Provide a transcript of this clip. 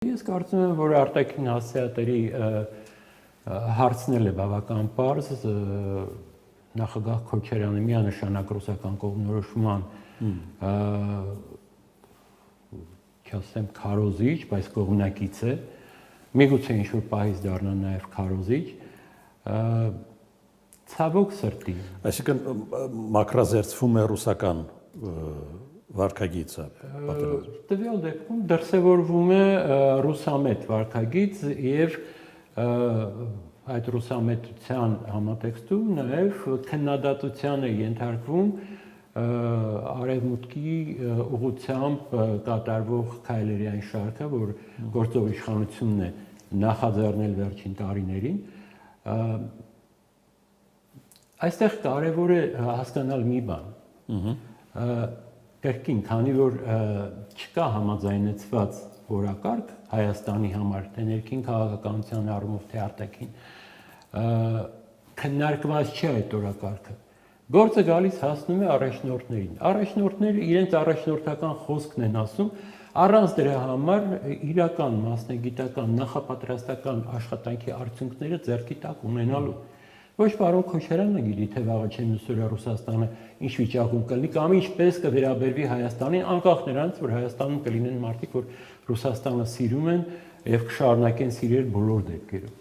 Ես կարծում եմ, որ արտաքին հասարակների հարցնել է բավական պարզ նախագահ Քոչարյանի միանշանակ ռուսական կողմնորոշման չասեմ քարոզիչ, բայց կողմնակից է, միգուցե ինչ-որ պահից դառնա նաև քարոզիչ, ցավոք սրտի։ Այսինքն մակրազերծվում է ռուսական վարքագիծը տվյալ դեպքում դրսևորվում է ռուսամետ վարքագիծ եւ այդ ռուսամետության համատեքստում նաև քննադատության է ենթարկվում արևմուտքի ուղղությամբ կատարվող քայլերի այն շարքը, որ գործող իշխանությունն է նախաձեռնել վերջին տարիներին։ Այստեղ կարևոր է հասկանալ մի բան։ Կրկին, քանի որ չկա համաձայնեցված օրակարգ Հայաստանի համար, թե ներքին քաղաքականության առումով, թե արտաքին, քննարկված չէ այդ օրակարգը։ Գործը գալիս հասնում է առաջնորդներին։ Առաջնորդները իրենց առաջնորդական խոսքն են ասում, առանց դրա համար իրական մասնագիտական նախապատրաստական աշխատանքի արդյունքները ձեռքի տակ ունենալու։ Ոչ պարոն Քոչարյանը գիտի, թե վաղը չէ մյուսօրյա Ռուսաստանը ինչ վիճակում կլինի կամ ինչպես կվերաբերվի Հայաստանին, անկախ նրանից, որ Հայաստանում կլինեն մարդիկ, որ Ռուսաստանը սիրում են եւ կշարունակեն սիրել բոլոր դեպքերում։